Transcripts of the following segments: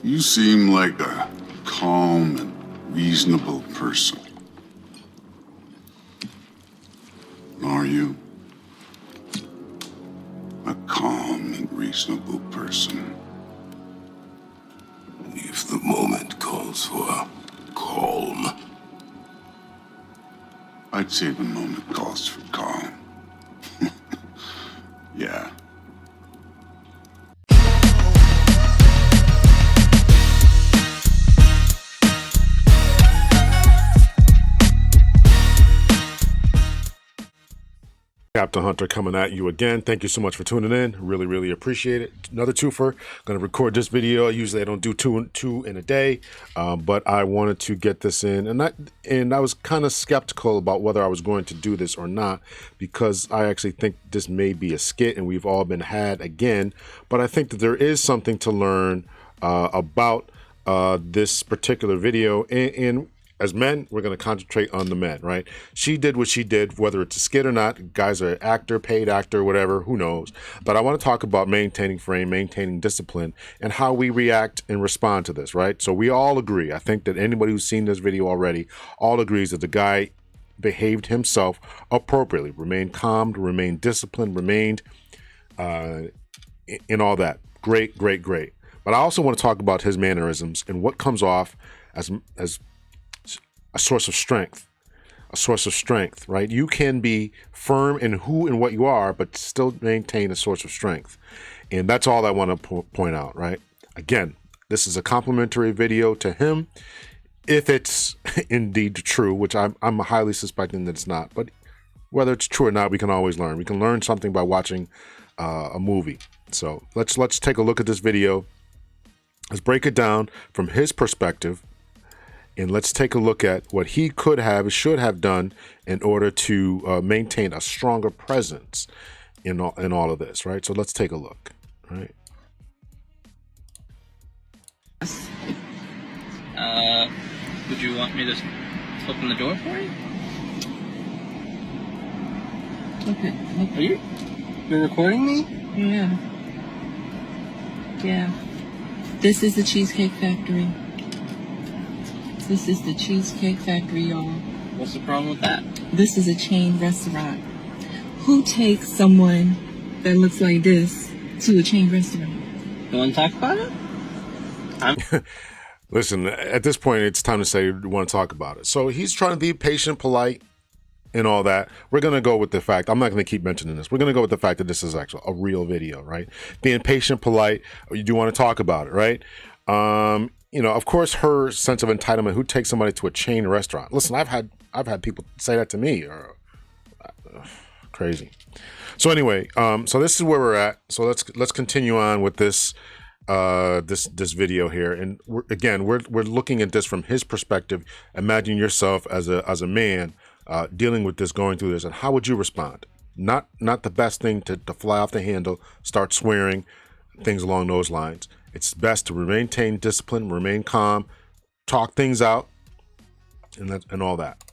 You seem like a calm and reasonable person. Are you? A calm and reasonable person. If the moment calls for calm. I'd say the moment calls for calm. Yeah. Captain Hunter coming at you again. Thank you so much for tuning in. Really appreciate it. Another twofer. Going to record this video. Usually I don't do two in a day, but I wanted to get this in, and I was kind of skeptical about whether I was going to do this or not, because I actually think this may be a skit, and we've all been had again. But I think that there is something to learn about this particular video, and as men, we're going to concentrate on the men, right? She did what she did, whether it's a skit or not. Guys are actor, paid actor, whatever, who knows. But I want to talk about maintaining frame, maintaining discipline, and how we react and respond to this, right? So we all agree. I think that anybody who's seen this video already all agrees that the guy behaved himself appropriately, remained calm, remained disciplined, remained in all that. Great. But I also want to talk about his mannerisms and what comes off as a source of strength, right? You can be firm in who and what you are, but still maintain a source of strength. And that's all I want to point out, right? Again, this is a complimentary video to him, if it's indeed true, which I'm highly suspecting that it's not. But whether it's true or not, we can always learn. We can learn something by watching a movie. So let's take a look at this video. Let's break it down from his perspective. And let's take a look at what he could have, should have done in order to maintain a stronger presence in all of this, right? So let's take a look, right? Would you want me to open the door for you? Okay. You're recording me? Yeah. This is the Cheesecake Factory. This is the Cheesecake Factory, y'all. What's the problem with that? This is a chain restaurant. Who takes someone that looks like this to a chain restaurant? You want to talk about it? Listen, at this point, it's time to say you want to talk about it. So he's trying to be patient, polite, and all that. We're going to go with the fact, I'm not going to keep mentioning this. We're going to go with the fact that this is actually a real video, right? Being patient, polite, you do want to talk about it, right? You know, of course, her sense of entitlement. Who takes somebody to a chain restaurant? Listen, I've had people say that to me. Crazy. So anyway, so this is where we're at. So let's continue on with this this video here. And we're looking at this from his perspective. Imagine yourself as a man dealing with this, going through this, and how would you respond? Not the best thing to fly off the handle, start swearing, things along those lines. It's best to maintain discipline, remain calm, talk things out, and all that.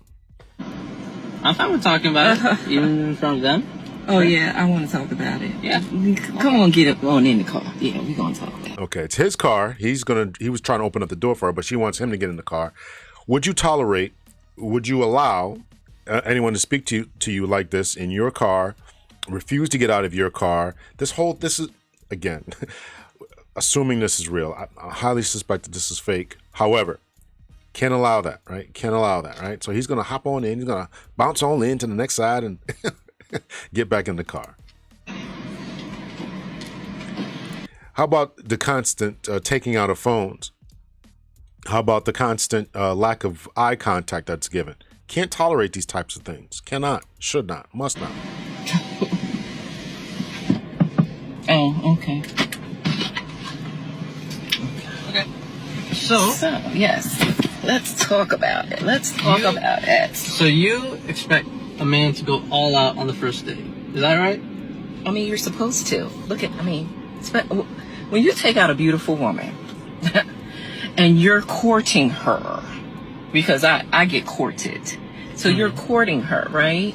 I'm fine with talking about it, even in front of them. Oh, yeah, I want to talk about it. Yeah. Come on, get up on in the car. Yeah, we're going to talk about it. Okay, it's his car. He was trying to open up the door for her, but she wants him to get in the car. Would you allow anyone to speak to you like this in your car, refuse to get out of your car? This is, again... assuming this is real, I highly suspect that this is fake. However, can't allow that, right? Can't allow that, right? So he's going to hop on in. He's going to bounce on in to the next side and get back in the car. How about the constant taking out of phones? How about the constant lack of eye contact that's given? Can't tolerate these types of things. Cannot, should not, must not. Oh, okay. So, yes, let's talk about it. Let's talk about it. So you expect a man to go all out on the first date. Is that right? I mean, you're supposed to. When you take out a beautiful woman and you're courting her, because I get courted. So you're courting her, right?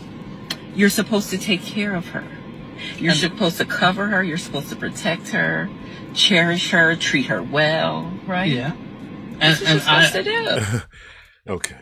You're supposed to take care of her You're supposed to cover her. You're supposed to protect her, cherish her, treat her well, right? Yeah. That's what you're supposed to do. Okay.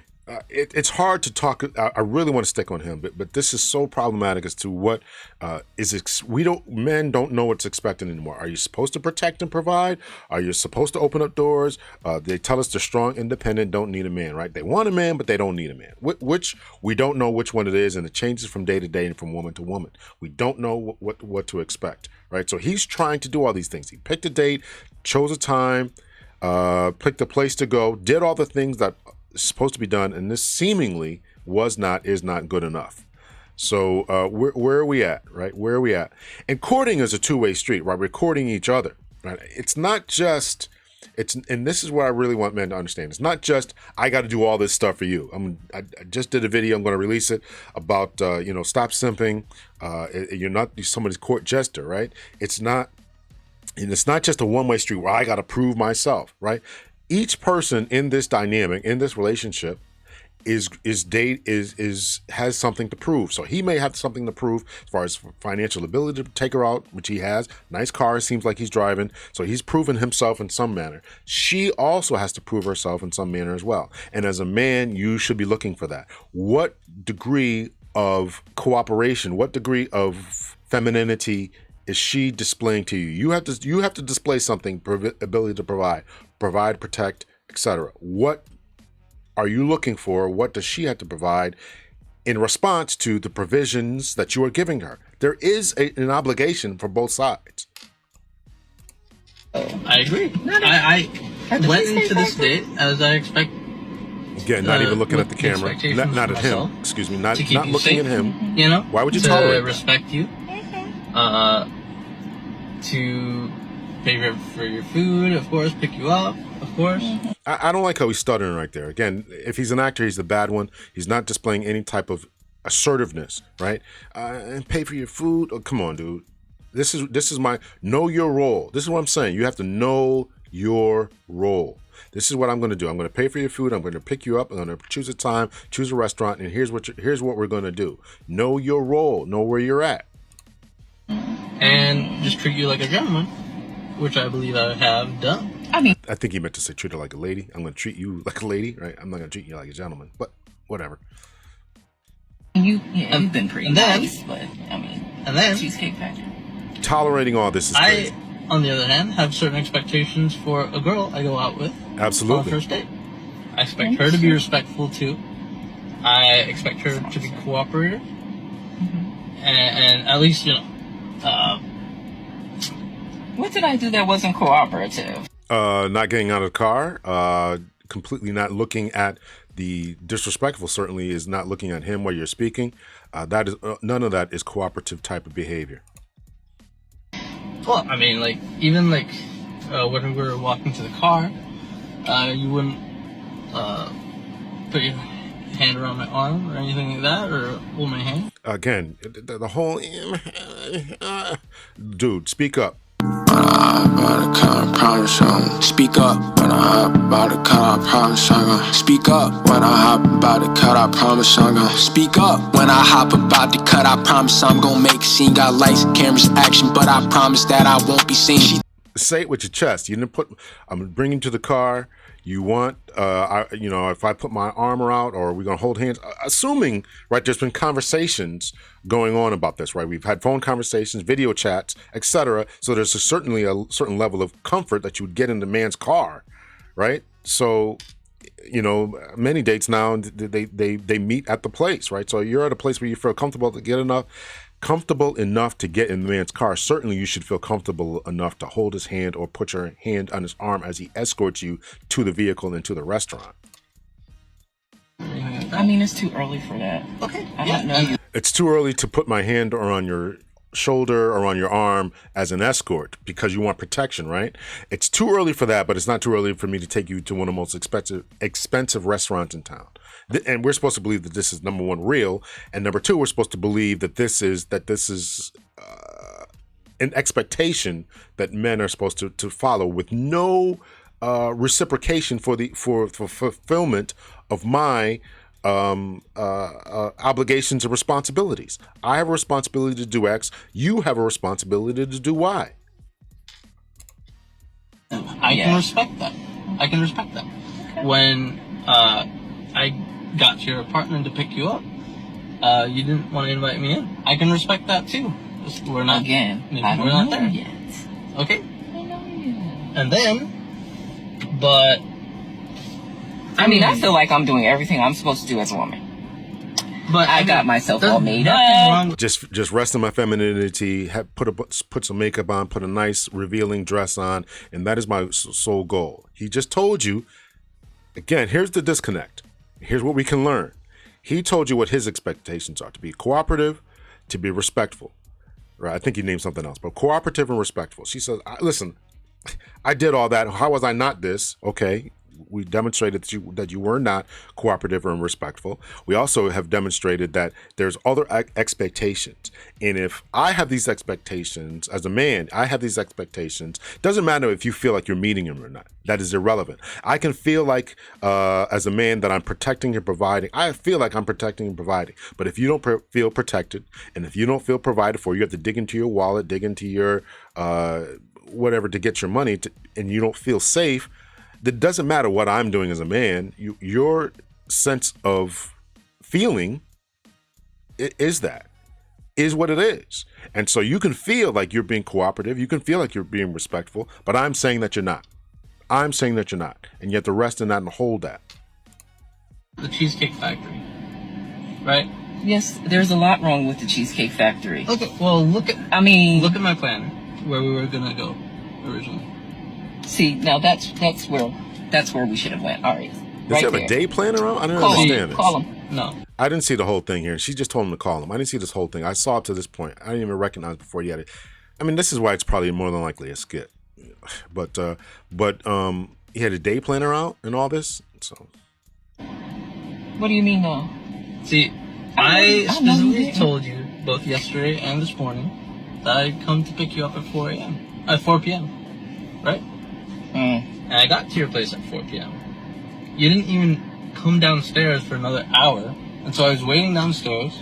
It's hard to talk. I really want to stick on him, but this is so problematic as to what men don't know what's expected anymore. Are you supposed to protect and provide? Are you supposed to open up doors? They tell us they're strong, independent, don't need a man, right? They want a man, but they don't need a man. Which we don't know which one it is, and it changes from day to day and from woman to woman. We don't know what to expect, right? So he's trying to do all these things. He picked a date, chose a time, picked a place to go, did all the things that supposed to be done, and this seemingly is not good enough. So where are we at, right? Where are we at? And courting is a two-way street, right? We're courting each other, right? It's not just and this is what I really want men to understand. It's not just I got to do all this stuff for you. I just did a video. I'm going to release it about stop simping. You're not somebody's court jester, right? It's not just a one-way street where I got to prove myself, right? Each person in this dynamic, in this relationship, has something to prove. So he may have something to prove as far as financial ability to take her out, which he has. Nice car, seems like he's driving. So he's proven himself in some manner. She also has to prove herself in some manner as well. And as a man, you should be looking for that. What degree of cooperation, what degree of femininity is she displaying to you? You have to display something, ability to provide, protect, etc. What are you looking for? What does she have to provide in response to the provisions that you are giving her? There is an obligation for both sides. I agree. I went into this date as I expect. Again, not even looking at the camera, not at him. Excuse me, not looking safe, at him. You know, why would you tolerate respect you? To pay for your food, of course, pick you up, of course. I don't like how he's stuttering right there. Again, if he's an actor, he's the bad one. He's not displaying any type of assertiveness, right? And pay for your food. Oh, come on, dude. This is my know your role. This is what I'm saying. You have to know your role. This is what I'm going to do. I'm going to pay for your food. I'm going to pick you up. I'm going to choose a time, choose a restaurant, and here's what we're going to do. Know your role. Know where you're at. And just treat you like a gentleman, which I believe I have done. I think he meant to say treat her like a lady. I'm going to treat you like a lady, right? I'm not going to treat you like a gentleman, but whatever. You've been pretty nice, but and then Cheesecake Factory. Tolerating all this is crazy. I, on the other hand, have certain expectations for a girl I go out with. Absolutely. On the first date. I expect her to be respectful too. I expect her to be cooperative. And at least, what did I do that wasn't cooperative? Not getting out of the car, completely not looking at the disrespectful, certainly is not looking at him while you're speaking. That is none of that is cooperative type of behavior. Well, even when we were walking to the car, you wouldn't put your hand around my arm or anything like that, or hold my hand. Again, the whole dude, speak up. Speak up when I hop about to cut. I promise I'm gonna speak up when I hop about to cut. I promise I'm gonna speak up when I hop about to cut. I promise I'm gonna make a scene. Got lights, cameras, action, but I promise that I won't be seen. Say it with your chest. You didn't put. I'm bringing to the car. You want, if I put my arm out, or we're gonna hold hands, assuming, right? There's been conversations going on about this, right? We've had phone conversations, video chats, etc. So there's certainly a certain level of comfort that you would get in the man's car, right? So, many dates now they meet at the place, right? So you're at a place where you feel comfortable enough to get in the man's car. Certainly you should feel comfortable enough to hold his hand or put your hand on his arm as he escorts you to the vehicle and to the restaurant. It's too early for that. Okay. I don't know you. It's too early to put my hand on your shoulder or on your arm as an escort because you want protection, right? It's too early for that, but it's not too early for me to take you to one of the most expensive restaurants in town. And we're supposed to believe that this is number one, real, and number two, we're supposed to believe that this is an expectation that men are supposed to follow with no reciprocation for fulfillment of my obligations and responsibilities. I have a responsibility to do X. You have a responsibility to do Y. I can respect that. I can respect that. When I got to your apartment to pick you up, you didn't want to invite me in. I can respect that too. We're not Again, I don't we're not know there yet. Okay. I don't know yet. And then, but I mean, I feel like I'm doing everything I'm supposed to do as a woman. But I got myself all made nothing up. wrong with- Just rest in my femininity, put some makeup on, put a nice revealing dress on, and that is my sole goal. He just told you, again, here's the disconnect. Here's what we can learn. He told you what his expectations are: to be cooperative, to be respectful. Right? I think he named something else, but cooperative and respectful. She says, listen, I did all that. How was I not this? Okay. We demonstrated that you were not cooperative and respectful. We also have demonstrated that there's other expectations. And if I have these expectations as a man, I have these expectations. Doesn't matter if you feel like you're meeting them or not. That is irrelevant. I can feel like as a man that I'm protecting and providing. I feel like I'm protecting and providing. But if you don't feel protected and if you don't feel provided for, you have to dig into your wallet, dig into your whatever to get your money and you don't feel safe. It doesn't matter what I'm doing as a man. Your sense of feeling is what it is. And so you can feel like you're being cooperative. You can feel like you're being respectful, but I'm saying that you're not. I'm saying that you're not. And you have to rest in that and hold that. the Cheesecake Factory, right? Yes, there's a lot wrong with the Cheesecake Factory. Okay, well, look at my planner where we were gonna go originally. See, now that's where we should have went. All right. Does he have a day planner on? I didn't understand this. Call him. No. I didn't see the whole thing here. She just told him to call him. I didn't see this whole thing. I saw up to this point. I didn't even recognize before he had it. I mean, this is why it's probably more than likely a skit. But he had a day planner out and all this. So What do you mean now? See, I specifically told you both yesterday and this morning that I'd come to pick you up at 4 p.m. Right? And I got to your place at 4 p.m. You didn't even come downstairs for another hour, and so I was waiting downstairs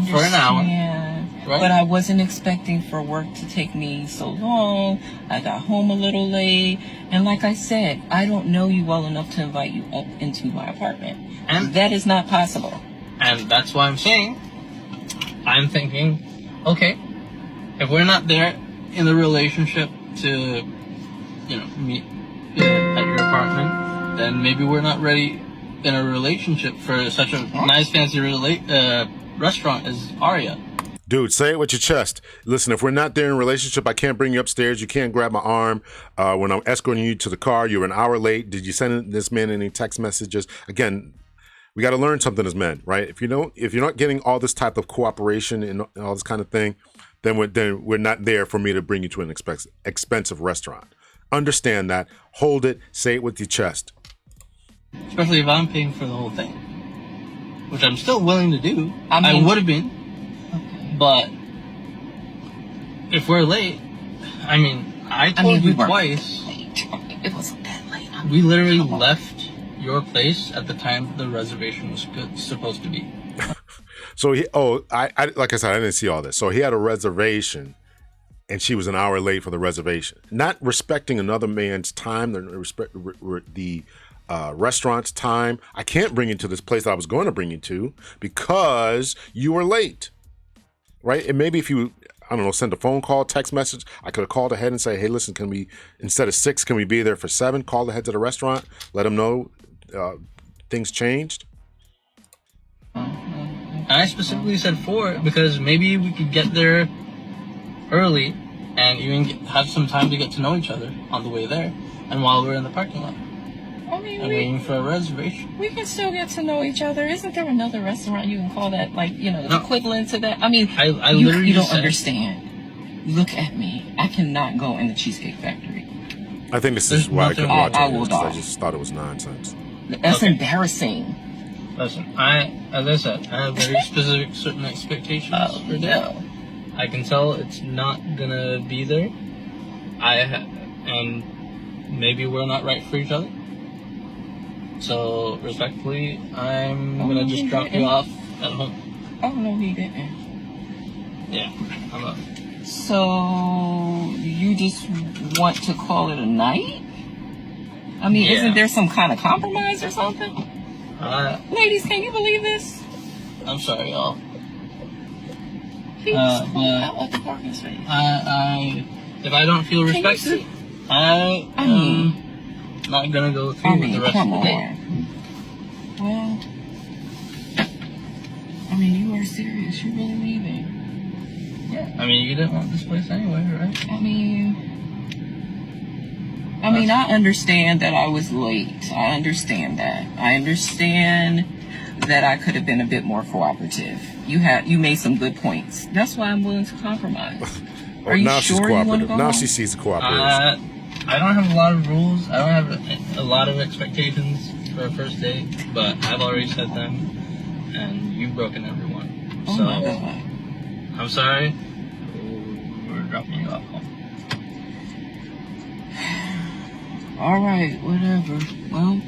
for an hour. Right? But I wasn't expecting for work to take me so long. I got home a little late, and like I said, I don't know you well enough to invite you up into my apartment, and that is not possible. And that's why I'm saying, I'm thinking, okay, if we're not there in the relationship to, meet at your apartment, then maybe we're not ready in a relationship for such a nice fancy restaurant as Aria. dude, say it with your chest. Listen, if we're not there in a relationship, I can't bring you upstairs. You can't grab my arm. When I'm escorting you to the car, you're an hour late. Did you send this man any text messages? Again, we got to learn something as men, right? If you're not getting all this type of cooperation and all this kind of thing, then we're not there for me to bring you to an expensive restaurant. Understand that. Hold it. Say it with your chest. Especially if I'm paying for the whole thing, which I'm still willing to do. I would have been. Okay. But if we're late, I told you twice. It wasn't that late. We literally left your place at the time the reservation was supposed to be. So I like I said, I didn't see all this. So he had a reservation, and she was an hour late for the reservation, not respecting another man's time, the restaurant's time. I can't bring you to this place that I was going to bring you to because you were late, right? And maybe if you, I don't know, send a phone call, text message, I could have called ahead and say, hey, listen, can we, instead of 6, can we be there for 7? Call ahead to the restaurant, let them know things changed. I specifically said 4 because maybe we could get there early and even have some time to get to know each other on the way there and while we're in the parking lot. I mean, I'm waiting for a reservation. We can still get to know each other. Isn't there another restaurant you can call that, equivalent to that? I mean, I literally you don't said, understand. Look at me. I cannot go in the Cheesecake Factory. I think this is why I couldn't watch I will it. die. I just thought it was nonsense. That's embarrassing. Listen, as I said, I have very specific certain expectations for that. No. I can tell it's not gonna be there. And maybe we're not right for each other. So, respectfully, I'm gonna just drop you off at home. Oh, no, he didn't. Yeah, I'm up. So, you just want to call it a night? I mean, Yeah. Isn't there some kind of compromise or something? Ladies, can you believe this? I'm sorry, y'all. He's out of the parking space. If I don't feel respected, I am not gonna go through with the rest of the day. Well, I mean, you are serious. You're really leaving. Yeah. I mean, you didn't want this place anyway, right? I mean, I understand that I was late. I understand that. I understand that I could have been a bit more cooperative. You made some good points. That's why I'm willing to compromise. Oh, Are you now sure she's you want to cooperative. go Now home? she sees the cooperation. I don't have a lot of rules. I don't have a lot of expectations for a first date, but I've already set them, and you've broken every one. Oh So, my God. I'm sorry. We're dropping you off home. All right, whatever. Well,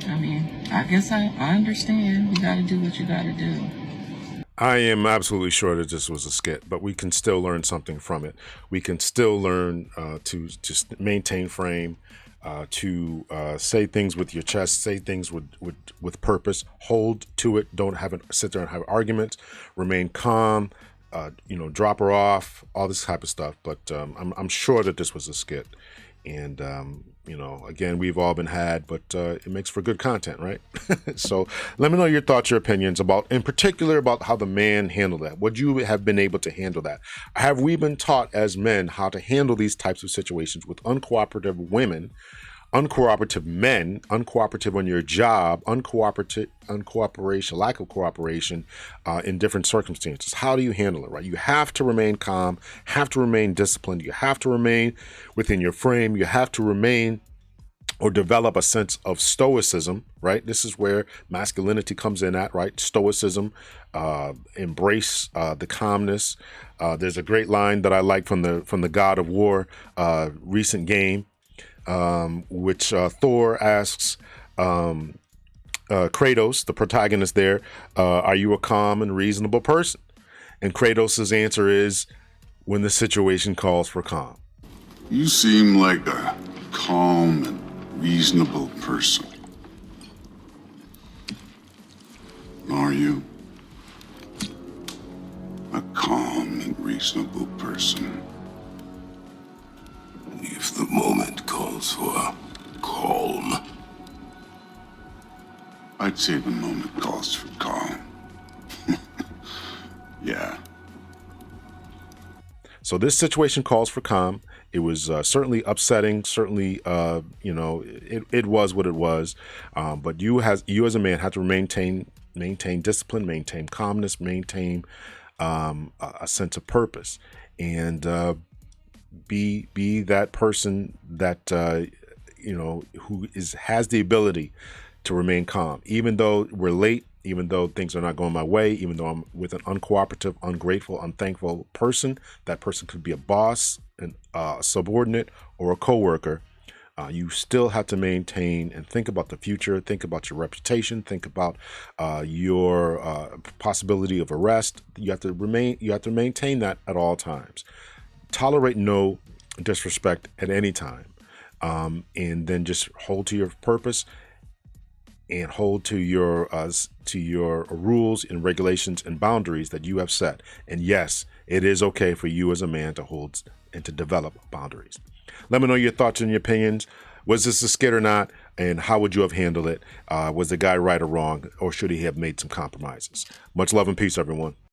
I mean, I guess I understand. You got to do what you got to do. I am absolutely sure that this was a skit, but we can still learn something from it. We can still learn to just maintain frame, to say things with your chest, say things with purpose, hold to it. Don't sit there and have arguments. Remain calm. Drop her off. All this type of stuff. But I'm sure that this was a skit. And, again, we've all been had, but it makes for good content, right? So let me know your thoughts, your opinions in particular about how the man handled that. Would you have been able to handle that? Have we been taught as men how to handle these types of situations with uncooperative women, uncooperative men, uncooperative on your job, uncooperation, lack of cooperation in different circumstances? How do you handle it, right? You have to remain calm, have to remain disciplined, you have to remain within your frame, you have to remain or develop a sense of stoicism, right? This is where masculinity comes in at, right? Stoicism, embrace the calmness. There's a great line that I like from the God of War recent game, which Thor asks Kratos, the protagonist there, are you a calm and reasonable person? And Kratos' answer is, when the situation calls for calm. You seem like a calm and reasonable person. Are you? A calm and reasonable person. If the moment calls for calm. I'd say the moment calls for calm. Yeah. So this situation calls for calm. It was certainly upsetting. Certainly, it was what it was. But you as a man have to maintain discipline, maintain calmness, maintain a sense of purpose, and be that person that who has the ability to remain calm, even though we're late, even though things are not going my way, even though I'm with an uncooperative, ungrateful, unthankful person. That person could be a boss, a subordinate, or a coworker. You still have to maintain and think about the future, think about your reputation, think about your possibility of arrest. You have to maintain that at all times. Tolerate no disrespect at any time, and then just hold to your purpose and hold to your rules and regulations and boundaries that you have set. And yes, it is okay for you as a man to hold and to develop boundaries. Let me know your thoughts and your opinions. Was this a skit or not? And how would you have handled it? Was the guy right or wrong? Or should he have made some compromises? Much love and peace, everyone.